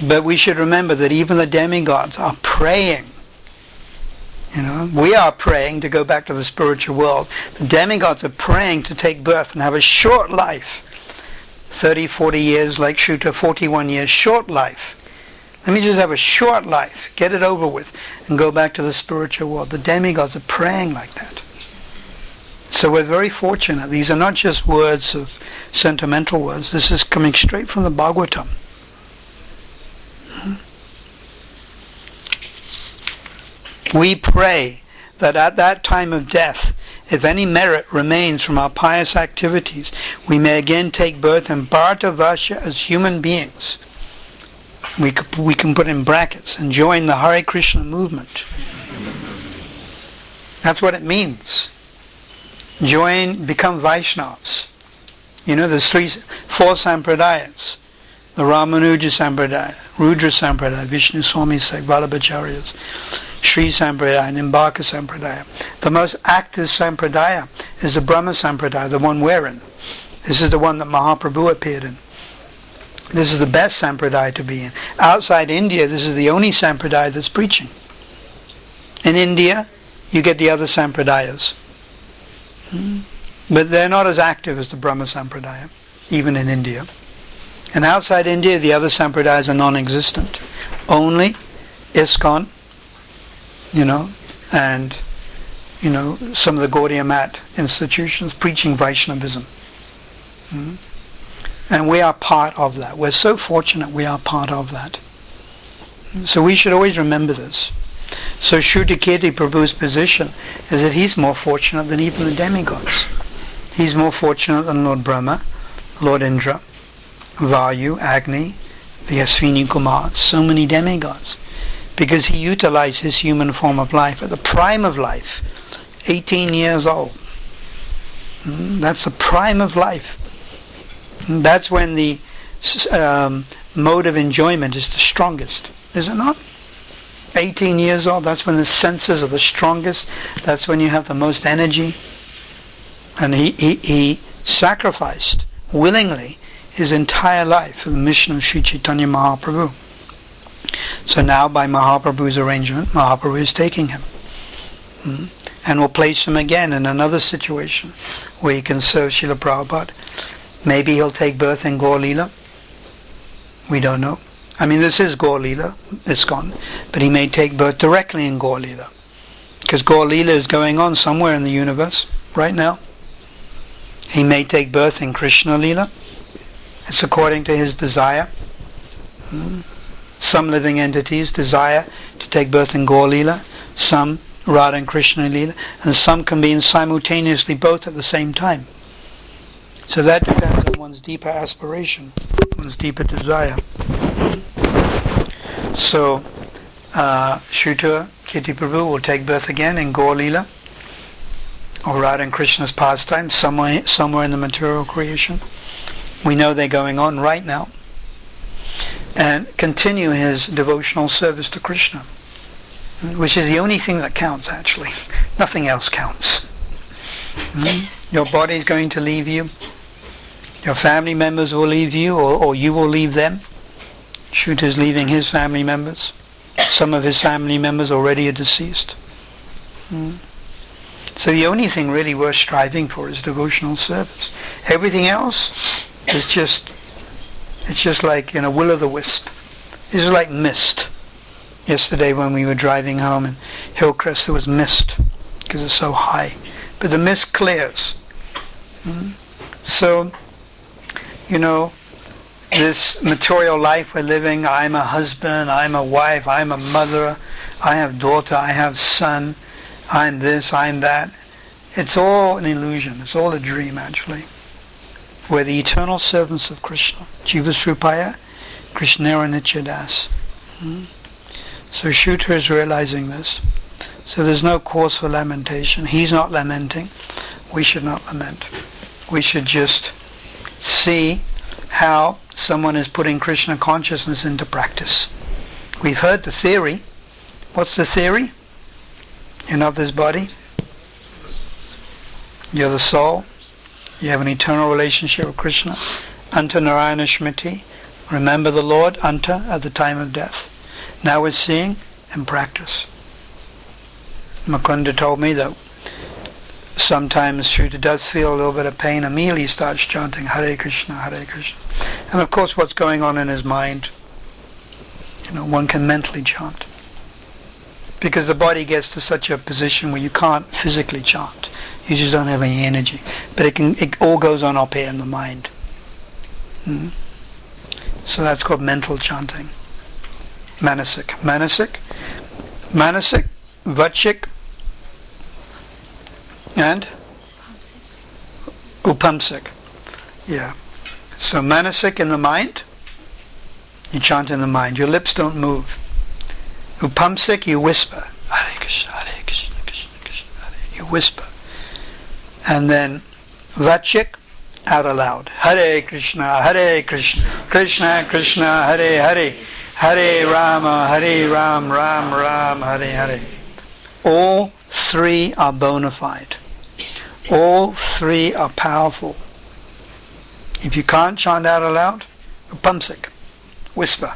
But we should remember that even the demigods are praying. We are praying to go back to the spiritual world. The demigods are praying to take birth and have a short life. 30, 40 years, like Shuta, 41 years, short life. Let me just have a short life, get it over with, and go back to the spiritual world. The demigods are praying like that. So we're very fortunate. These are not just words of sentimental words. This is coming straight from the Bhagavatam. We pray that at that time of death, if any merit remains from our pious activities, we may again take birth in Bhartavasha as human beings. We can put in brackets and join the Hare Krishna movement. That's what it means. Become Vaishnavas. There's 4 sampradayas. The Ramanuja Sampradaya, Rudra Sampradaya, Vishnu Swami Sek, Vallabhacharyas, Sri Sampradaya, Nimbaka Sampradaya. The most active Sampradaya is the Brahma Sampradaya, the one we're in. This is the one that Mahaprabhu appeared in. This is the best Sampradaya to be in. Outside India, this is the only Sampradaya that's preaching. In India, you get the other Sampradayas. But they're not as active as the Brahma Sampradaya, even in India. And outside India, the other Sampradayas are non-existent. only ISKCON, and some of the Gaudiya Math institutions preaching Vaishnavism. And we are part of that. We're so fortunate we are part of that. So we should always remember this. So Shrutikirti Prabhu's position is that he's more fortunate than even the demigods. He's more fortunate than Lord Brahma, Lord Indra, Vayu, Agni, the Aswini Kumars, so many demigods. Because he utilized his human form of life at the prime of life, 18 years old. That's the prime of life. That's when the mode of enjoyment is the strongest, is it not? 18 years old, that's when the senses are the strongest, that's when you have the most energy. And he sacrificed willingly his entire life for the mission of Sri Chaitanya Mahaprabhu. So now, by Mahaprabhu's arrangement, Mahaprabhu is taking him. And will place him again in another situation where he can serve Srila Prabhupada. Maybe he'll take birth in Gaur Leela. We don't know. I mean, this is Gaur Leela, ISKCON, but he may take birth directly in Gaur Leela. Because Gaur Leela is going on somewhere in the universe right now. He may take birth in Krishna Leela. It's according to his desire. Some living entities desire to take birth in Gaur Leela, some Radha and Krishna Leela, and some can be in simultaneously both at the same time. So that depends on one's deeper aspiration, one's deeper desire. So Shruta Kirti Prabhu will take birth again in Gaur Leela, or Radha and Krishna's pastime, somewhere in the material creation. We know they're going on right now. And continue his devotional service to Krishna, which is the only thing that counts, actually. Nothing else counts. Your body is going to leave you. Your family members will leave you, or you will leave them. Shruta is leaving his family members. Some of his family members already are deceased. So the only thing really worth striving for is devotional service. Everything else is just like, will-o'-the-wisp. It's like mist. Yesterday when we were driving home in Hillcrest, there was mist because it's so high. But the mist clears. So, this material life we're living, I'm a husband, I'm a wife, I'm a mother, I have daughter, I have son, I'm this, I'm that. It's all an illusion. It's all a dream, actually. We're the eternal servants of Krishna. Jivasrupaya, Krishnera Nityadas. So Shruta is realizing this. So there's no cause for lamentation. He's not lamenting. We should not lament. We should just see how someone is putting Krishna consciousness into practice. We've heard the theory. What's the theory? You're not this body. You're the soul. You have an eternal relationship with Krishna. Anta Narayana Shmriti. Remember the Lord, Anta, at the time of death. Now we're seeing and practice. Mukunda told me that sometimes Shruta does feel a little bit of pain. Immediately he starts chanting Hare Krishna, Hare Krishna. And of course what's going on in his mind, one can mentally chant. Because the body gets to such a position where you can't physically chant. You just don't have any energy. But it all goes on up here in the mind. So that's called mental chanting. Manasik, Vachik, and Upamsik. Yeah. So Manasik in the mind, you chant in the mind. Your lips don't move. Upamsik, you whisper. Hare Krishna, Hare Krishna, Krishna Krishna, Hare. You whisper. And then Vachik, out aloud. Hare Krishna, Krishna Krishna, Hare Hare. Hare Rama, Ram Ram, Hare Hare. All three are bona fide. All three are powerful. If you can't chant out aloud, upamsik, whisper.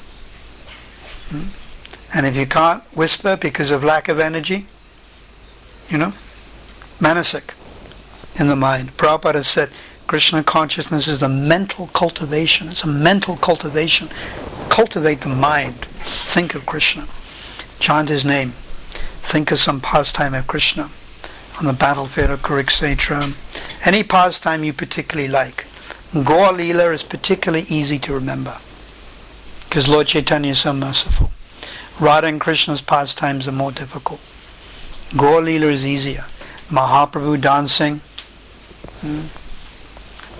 And if you can't whisper because of lack of energy, manasik, in the mind. Prabhupada said, Krishna consciousness is a mental cultivation. It's a mental cultivation. Cultivate the mind. Think of Krishna. Chant his name. Think of some pastime of Krishna on the battlefield of Kurukshetra. Any pastime you particularly like. Gaur Leela is particularly easy to remember because Lord Chaitanya is so merciful. Radha and Krishna's pastimes are more difficult. Gaur Leela is easier. Mahaprabhu dancing.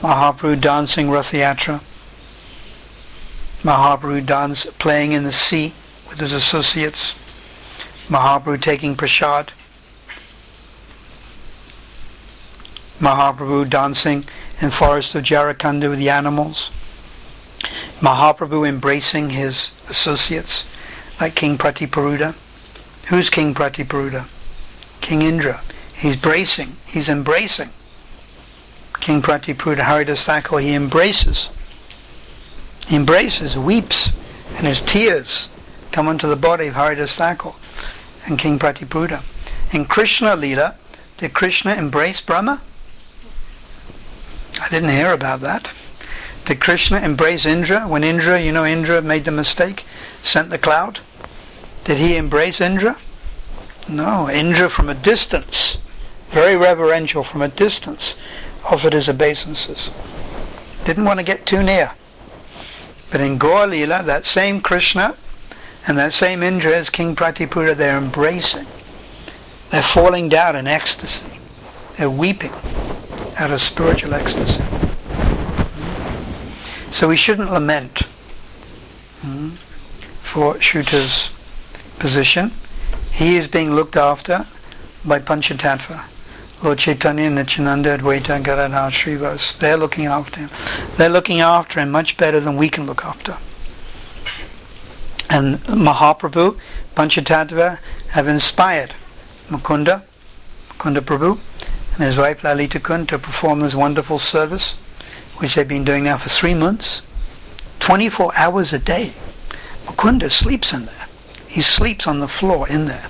Mahaprabhu dancing Rath Yatra. Mahaprabhu playing in the sea with his associates. Mahaprabhu taking prasad. Mahaprabhu dancing in forest of Jharkhand with the animals. Mahaprabhu embracing his associates like King Pratiparuda. Who's King Pratiparuda? King Indra. He's embracing. King Pratiparuda, Haridas Thakur, he embraces, weeps, and his tears come onto the body of Haridas Thakur and King Pratiparuda. In Krishna Leela, did Krishna embrace Brahma? I didn't hear about that. Did Krishna embrace Indra? When Indra made the mistake, sent the cloud? Did he embrace Indra? No, Indra from a distance, very reverential from a distance, offered his obeisances. Didn't want to get too near. But in Gaur Leela, that same Krishna and that same Indra as King Pratiparuda, they're embracing. They're falling down in ecstasy. They're weeping out of spiritual ecstasy. So we shouldn't lament for Shruta's position. He is being looked after by Panchatattva. Lord Chaitanya, Nityananda, Advaita, Gadadhar, Srivas. They're looking after him. They're looking after him much better than we can look after. And Mahaprabhu, Panchatattva have inspired Mukunda Prabhu, and his wife Lalita Kund to perform this wonderful service, which they've been doing now for 3 months. 24 hours a day. Mukunda sleeps in there. He sleeps on the floor in there.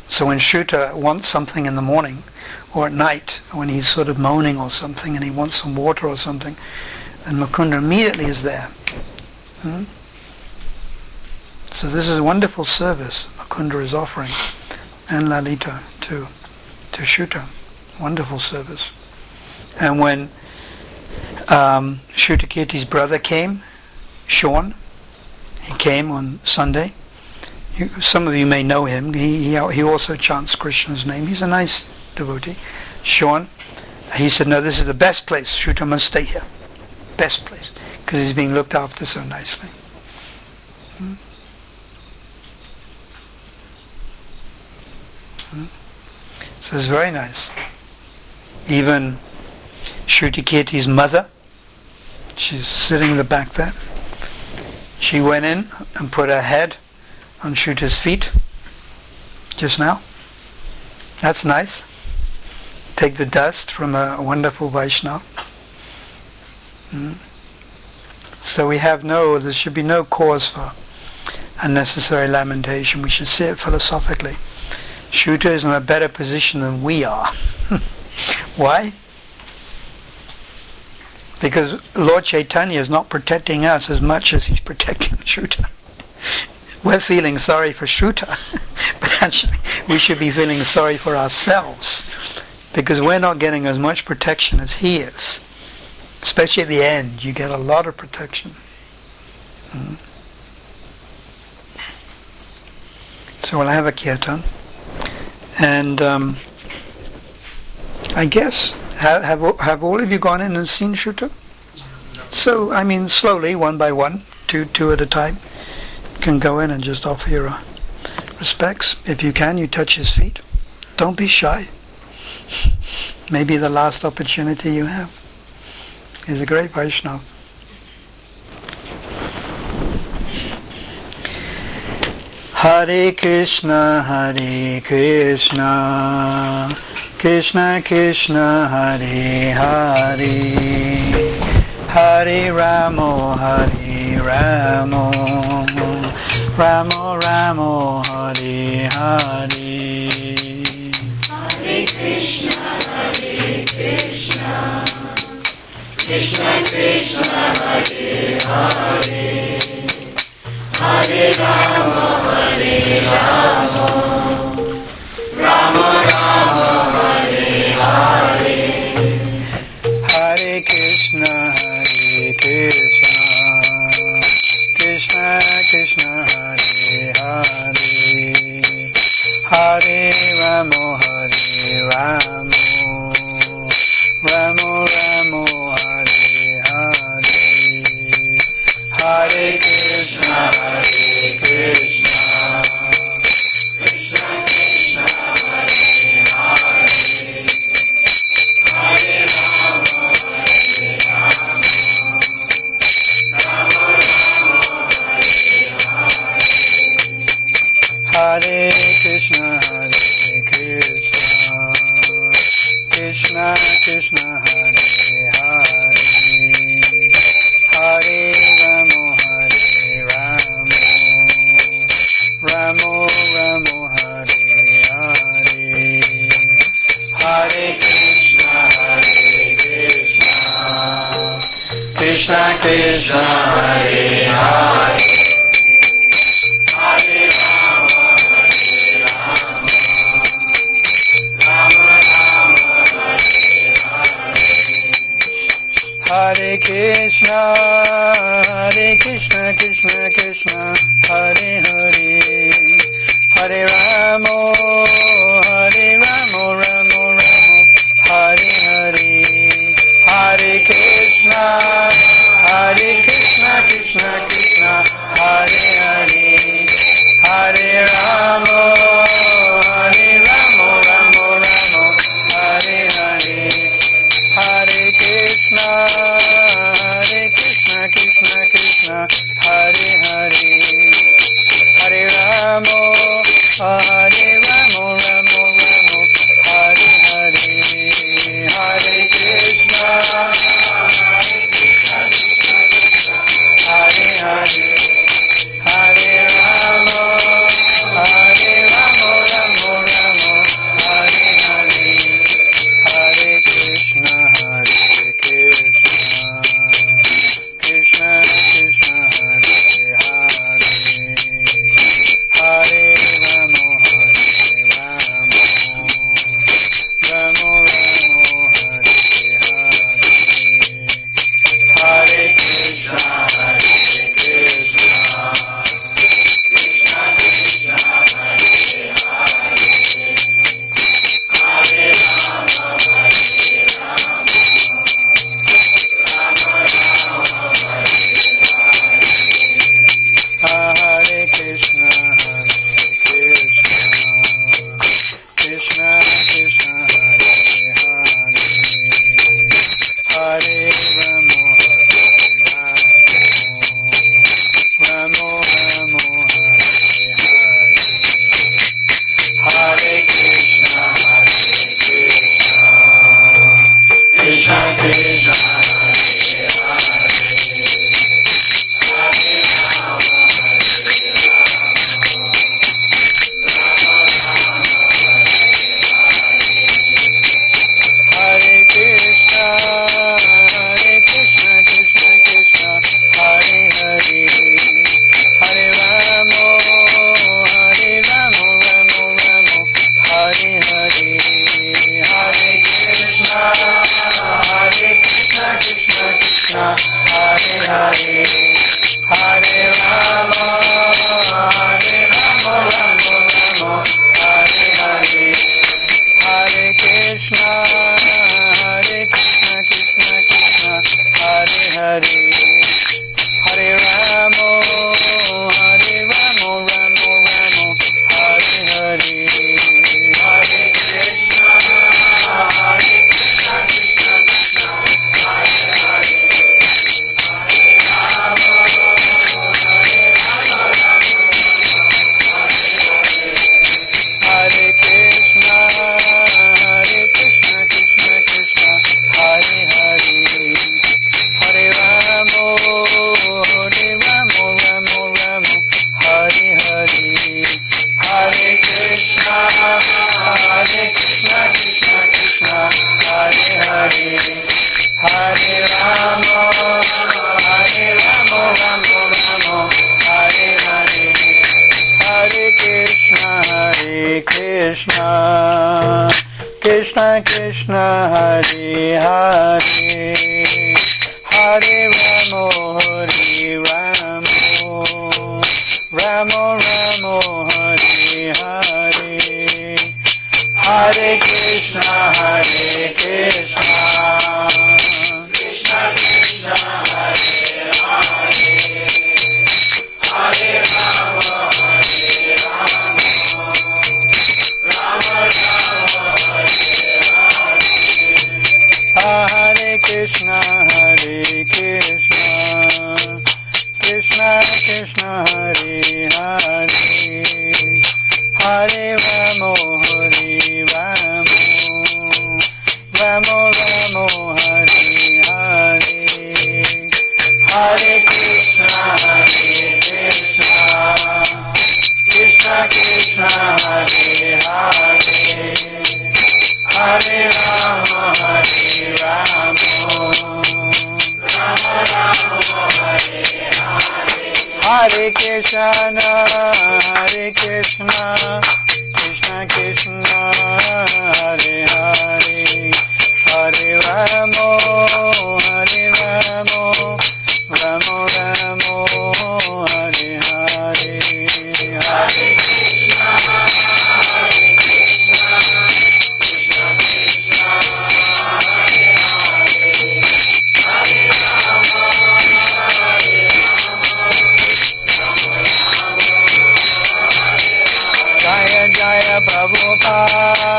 So when Shruta wants something in the morning or at night, when he's sort of moaning or something and he wants some water or something, then Mukunda immediately is there. So this is a wonderful service Mukunda is offering, and Lalita to Shruta. Wonderful service. And when Shrutakirti's brother came, Sean, he came on Sunday. Some of you may know him. He also chants Krishna's name. He's a nice devotee. Sean, he said, no, this is the best place. Shruta must stay here. Best place. Because he's being looked after so nicely. So it's very nice. Even Shrutakirti's mother, she's sitting in the back there. She went in and put her head on Shruta's feet just now. That's nice. Take the dust from a wonderful Vaishnava. So there should be no cause for unnecessary lamentation. We should see it philosophically. Shruta is in a better position than we are. Why? Because Lord Chaitanya is not protecting us as much as he's protecting Shruta. We're feeling sorry for Shruta, but actually we should be feeling sorry for ourselves because we're not getting as much protection as he is. Especially at the end, you get a lot of protection. So we'll have a kirtan. And I guess, have all of you gone in and seen Shruta? So, slowly, one by one, two at a time. You can go in and just offer your respects. If you can, you touch his feet. Don't be shy. Maybe the last opportunity you have. He's a great Vaishnava. Hare Krishna, Krishna Krishna, Hare Hare, Hare Ramo, Hare Ramo, Ramo Ramo, Hare Hare. Hare Krishna, Krishna Krishna, Hare Hare, Hare Krishna, Hare Hare, Hare Ramo, Hare Ramo, Ramo Ramo, Hare Hare, Hare Krishna, Krishna Krishna, Hare Hare, Hare Rama, Hare Rama, Rama Rama, Hare Hare, Hare Krishna, Krishna Krishna, Hare Hare, Hare Rama, Hare Rama, Rama Rama, Hare Hare, Hare Krishna, Krishna Krishna, Hare Hare, Hare Rama, Hare Rama, Rama Rama, Hare Hare, Hare Krishna, Krishna Krishna, Hare Hare, Hare Rama, Hare Rama, Rama Rama, Hare Hare, Hare Krishna, Krishna Krishna, Hare Hare, Hare Rama, Hare Rama, Jaya Jaya Prabhupada,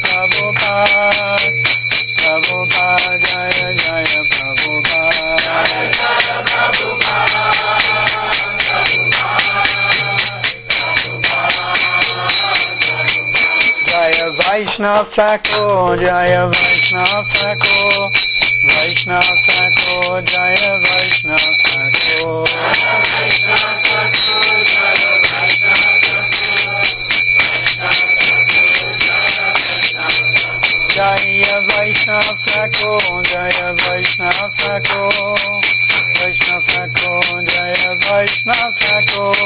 Prabhupada, Prabhupada, Jaya Jaya Prabhupada, Jaya Jaya Prabhupada, Jaya Vaishnav Thakur, Jaya Vaishnav Thakur, Vaishnav Thakur, Jaya Vaishnav Thakur, Jaya Vaishnav Thakur, Jaya Vaishnav Jaya Vaishnav Thakur, Jaya Vaishnav Thakur, Vaishnav Thakur, Jaya Vaishnav Thakur,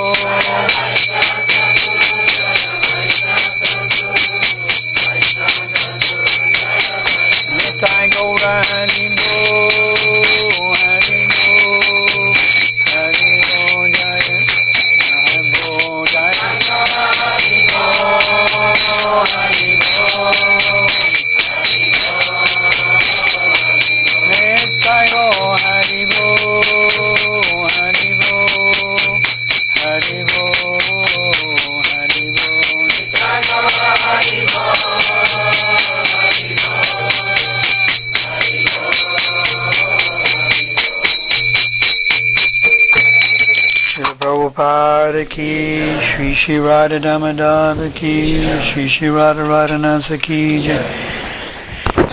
Nitai Gaura Hari Bo, Hari Bo, Hari Bo, Jaya Bo, Jaya Hari Bo, Hari Bo. Nitai Go Hari Bo, Hari Bo, Hari Bo, Hari Bo, Nitai Go Hari Bo, Hari Bo, Hari Bo, Srila Prabhupada ki, Shri Shri Radha Damodar ki, Shri Shri Radha Radhanasa ki jai.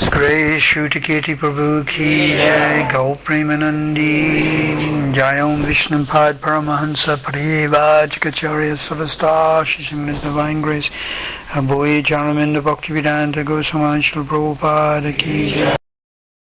Grace Shrutiketi Prabhu ki jai, Gau Premanandi, Jayom Vishnupad Paramahansa Parivajikacharya Savastar, Shishim's Divine Grace, Aboye Charaminda Bhaktivedanta Goswami Srila Prabhupada ki jai.